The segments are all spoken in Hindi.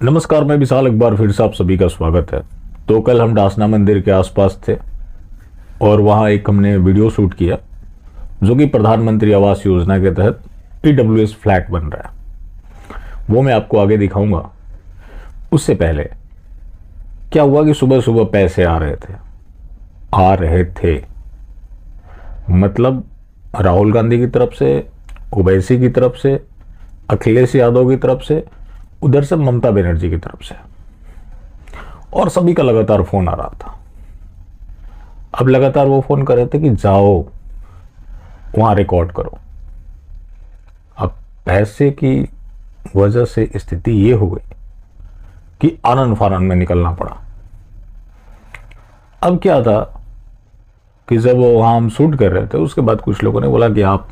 नमस्कार, मैं विशाल। एक बार फिर से आप सभी का स्वागत है। तो कल हम डासना मंदिर के आसपास थे और वहाँ एक हमने वीडियो शूट किया जो कि प्रधानमंत्री आवास योजना के तहत ईडब्ल्यूएस फ्लैट बन रहा है। वो मैं आपको आगे दिखाऊंगा। उससे पहले क्या हुआ कि सुबह सुबह पैसे आ रहे थे मतलब राहुल गांधी की तरफ से, ओवैसी की तरफ से, अखिलेश यादव की तरफ से, उधर से ममता बनर्जी की तरफ से, और सभी का लगातार फोन आ रहा था। अब लगातार वो फोन कर रहे थे कि जाओ वहां रिकॉर्ड करो। अब पैसे की वजह से स्थिति ये हो गई कि आनन फानन में निकलना पड़ा। अब क्या था कि जब वो वहां हम शूट कर रहे थे, उसके बाद कुछ लोगों ने बोला कि आप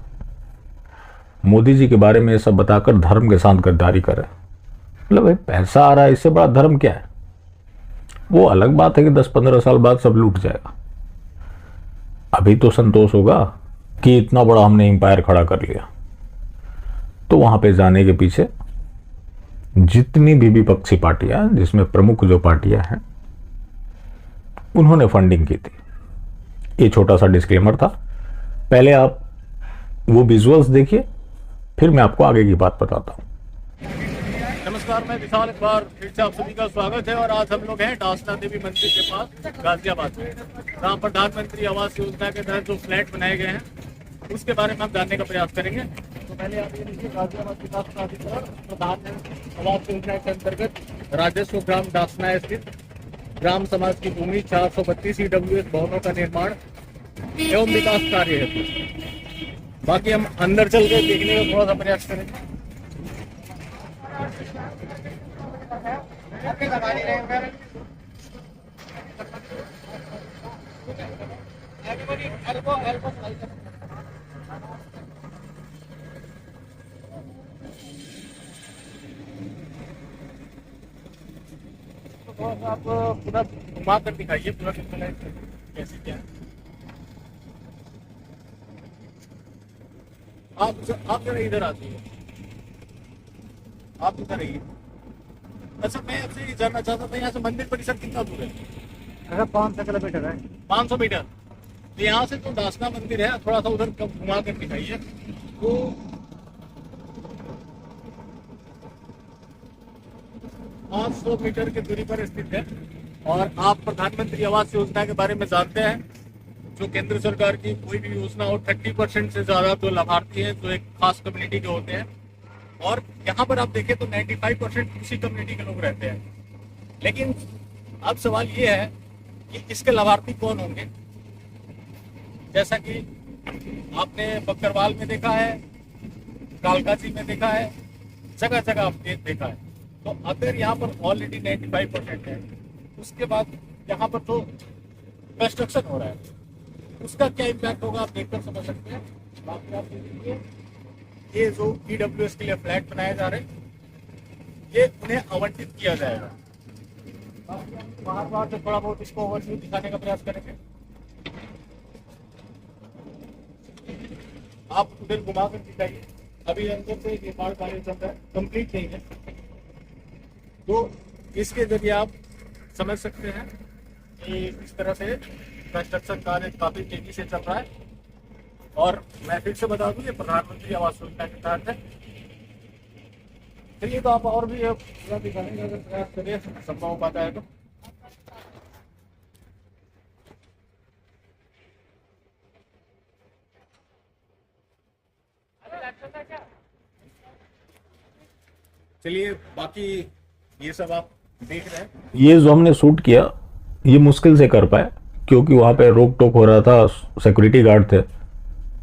मोदी जी के बारे में ये सब बताकर धर्म के साथ गद्दारी कर रहे हैं। मतलब भाई, पैसा आ रहा है, इससे बड़ा धर्म क्या है? वो अलग बात है कि 10-15 साल बाद सब लूट जाएगा। अभी तो संतोष होगा कि इतना बड़ा हमने एम्पायर खड़ा कर लिया। तो वहां पे जाने के पीछे जितनी भी विपक्षी पार्टियां, जिसमें प्रमुख जो पार्टियां हैं, उन्होंने फंडिंग की थी। ये छोटा सा डिस्क्लेमर था। पहले आप वो विजुअल्स देखिए, फिर मैं आपको आगे की बात बताता हूं। नमस्कार, मैं विशाल। एक बार फिर से आप सभी का स्वागत है। और आज हम लोग हैं डासना देवी मंदिर के पास गाजियाबाद में, जहाँ प्रधानमंत्री आवास योजना के तहत जो फ्लैट बनाए गए हैं उसके बारे में हम जानने का प्रयास करेंगे। तो पहले आप ये देखिए, गाजियाबाद विकास प्राधिकरण प्रधानमंत्री आवास योजना के अंतर्गत राजस्व ग्राम डासना स्थित ग्राम समाज की भूमि 432 ईडब्ल्यूएस भवनों का निर्माण एवं विकास कार्य है। बाकी हम अंदर चल के देखने का थोड़ा सा प्रयास करेंगे। तो आप पूरा घुमा कर दिखाइए, पूरा कैसे क्या है। आप जरा इधर आ जाइए, आप इधर आइए। अच्छा, मैं आपसे ये जानना चाहता था, यहाँ से मंदिर परिसर कितना दूर है? अगर 500 किलोमीटर है। 500 मीटर। तो यहाँ से जो दासना मंदिर है, थोड़ा सा उधर घुमा कर दिखाइए। तो 500 मीटर की दूरी पर स्थित है। और आप प्रधानमंत्री आवास योजना के बारे में जानते हैं, जो केंद्र सरकार की कोई भी योजना हो, 30% से ज्यादा जो लाभार्थी हैं जो एक खास कम्युनिटी के होते हैं। और यहाँ पर आप देखें तो 95% उसी कम्युनिटी के लोग रहते हैं। लेकिन अब सवाल ये है कि इसके लाभार्थी कौन होंगे। जैसा कि आपने बकरवाल में देखा है, कालकाजी में देखा है, जगह जगह आपने देखा है। तो अगर यहाँ पर ऑलरेडी 95% है, उसके बाद यहाँ पर जो कंस्ट्रक्शन हो रहा है उसका क्या इम्पैक्ट होगा, आप देखकर समझ सकते हैं। बाकी आप देखिए, ये जो ईडब्ल्यूएस के लिए फ्लैट बनाए जा रहे हैं, ये उन्हें आवंटित किया जाएगा। बाहर से थोड़ा बहुत इसको ओवरव्यू दिखाने का प्रयास करेंगे। आप उधर घुमा कर दिखाइए। अभी अंदर से निर्माण कार्य चल रहा है, कंप्लीट नहीं है। तो इसके जरिए आप समझ सकते हैं कि इस तरह से कंस्ट्रक्शन कार्य काफी तेजी से चल रहा है। और मैं फिर से बता दूं, ये प्रधानमंत्री आवास योजना के तहत है। चलिए, तो आप और भी पूरा दिखाने का अगर प्रयास करिए, संभव हो पाता है तो। चलिए, बाकी ये सब आप देख रहे हैं। ये जो हमने शूट किया, ये मुश्किल से कर पाए क्योंकि वहां पे रोक टोक हो रहा था, सिक्योरिटी गार्ड थे।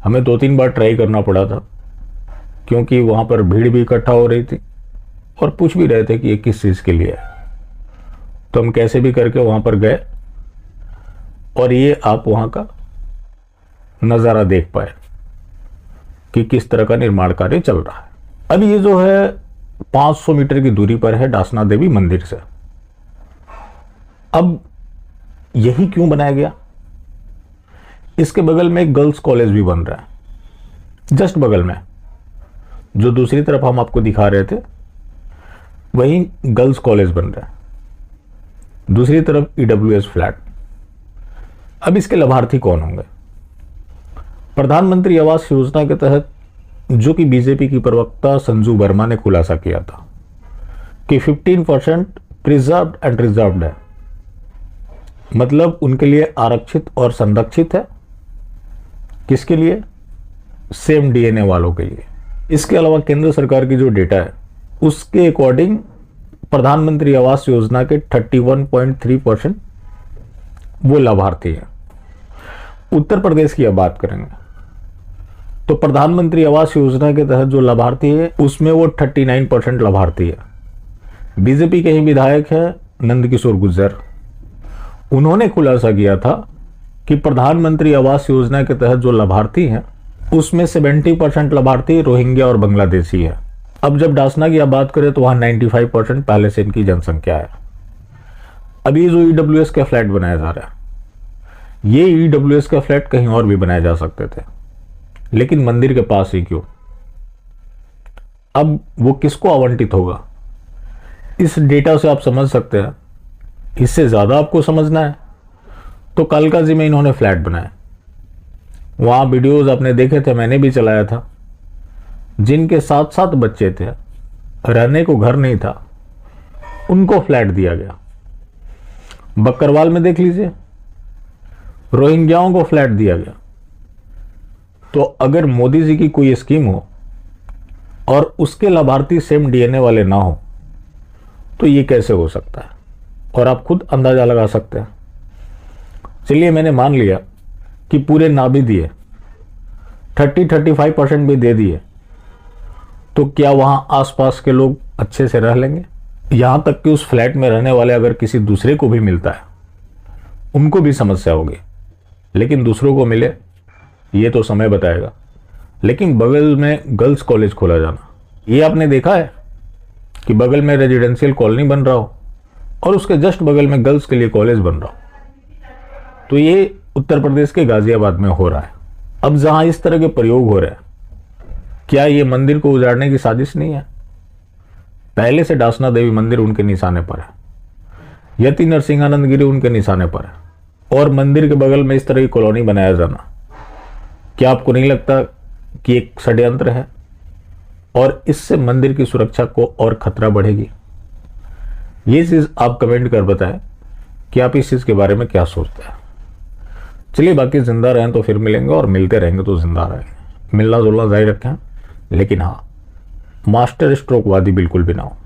हमें 2-3 बार ट्राई करना पड़ा था क्योंकि वहां पर भीड़ भी इकट्ठा हो रही थी और पूछ भी रहे थे कि ये किस चीज़ के लिए है। तो हम कैसे भी करके वहां पर गए और ये आप वहां का नज़ारा देख पाए कि किस तरह का निर्माण कार्य चल रहा है। अब ये जो है 500 मीटर की दूरी पर है डासना देवी मंदिर से। अब यही क्यों बनाया गया? इसके बगल में एक गर्ल्स कॉलेज भी बन रहा है, जस्ट बगल में। जो दूसरी तरफ हम आपको दिखा रहे थे वहीं गर्ल्स कॉलेज बन रहे हैं, दूसरी तरफ EWS फ्लैट। अब इसके लाभार्थी कौन होंगे? प्रधानमंत्री आवास योजना के तहत, जो कि बीजेपी की प्रवक्ता संजू वर्मा ने खुलासा किया था कि 15% प्रिजर्व्ड एंड रिजर्व्ड है, मतलब उनके लिए आरक्षित और संरक्षित है। किसके लिए? सेम DNA वालों के लिए। इसके अलावा केंद्र सरकार की जो डेटा है उसके अकॉर्डिंग प्रधानमंत्री आवास योजना के 31.3% वो लाभार्थी हैं। उत्तर प्रदेश की अब बात करेंगे तो प्रधानमंत्री आवास योजना के तहत जो लाभार्थी है उसमें वो 39% लाभार्थी है। बीजेपी के ही विधायक है नंदकिशोर गुर्जर, उन्होंने खुलासा किया था कि प्रधानमंत्री आवास योजना के तहत जो लाभार्थी हैं उसमें 70% लाभार्थी रोहिंग्या और बांग्लादेशी है। अब जब डासना की आप बात करें तो वहां 95% पहले से इनकी जनसंख्या है। अब ये जो EWS का फ्लैट बनाया जा रहा है, ये EWS का फ्लैट कहीं और भी बनाए जा सकते थे, लेकिन मंदिर के पास ही क्यों? अब वो किसको आवंटित होगा? इस डेटा से आप समझ सकते हैं। इससे ज्यादा आपको समझना है तो कालकाजी में इन्होंने फ्लैट बनाए। वहां वीडियोस आपने देखे थे, मैंने भी चलाया था। जिनके 7-7 बच्चे थे, रहने को घर नहीं था, उनको फ्लैट दिया गया। बकरवाल में देख लीजिए, रोहिंग्याओं को फ्लैट दिया गया। तो अगर मोदी जी की कोई स्कीम हो और उसके लाभार्थी सेम DNA वाले ना हो तो ये कैसे हो सकता है? और आप खुद अंदाजा लगा सकते हैं। चलिए, मैंने मान लिया कि पूरे ना भी दिए, 30-35% भी दे दिए, तो क्या वहां आसपास के लोग अच्छे से रह लेंगे? यहां तक कि उस फ्लैट में रहने वाले अगर किसी दूसरे को भी मिलता है उनको भी समस्या होगी। लेकिन दूसरों को मिले ये तो समय बताएगा। लेकिन बगल में गर्ल्स कॉलेज खोला जाना, ये आपने देखा है कि बगल में रेजिडेंशियल कॉलोनी बन रहा हो और उसके जस्ट बगल में गर्ल्स के लिए कॉलेज बन रहा हो। तो ये उत्तर प्रदेश के गाजियाबाद में हो रहा है। अब जहां इस तरह के प्रयोग हो रहे हैं, क्या ये मंदिर को उजाड़ने की साजिश नहीं है? पहले से डासना देवी मंदिर उनके निशाने पर है, यति नरसिंहानंद गिरी उनके निशाने पर है, और मंदिर के बगल में इस तरह की कॉलोनी बनाया जाना, क्या आपको नहीं लगता कि एक षड्यंत्र है? और इससे मंदिर की सुरक्षा को और खतरा बढ़ेगी। ये चीज आप कमेंट कर बताएं कि आप इस चीज के बारे में क्या सोचते हैं। चलिए, बाकी जिंदा रहें तो फिर मिलेंगे, और मिलते रहेंगे तो जिंदा रहेंगे। मिलना जुलना जारी रखें, लेकिन हाँ, मास्टर स्ट्रोक वादी बिल्कुल भी ना हो।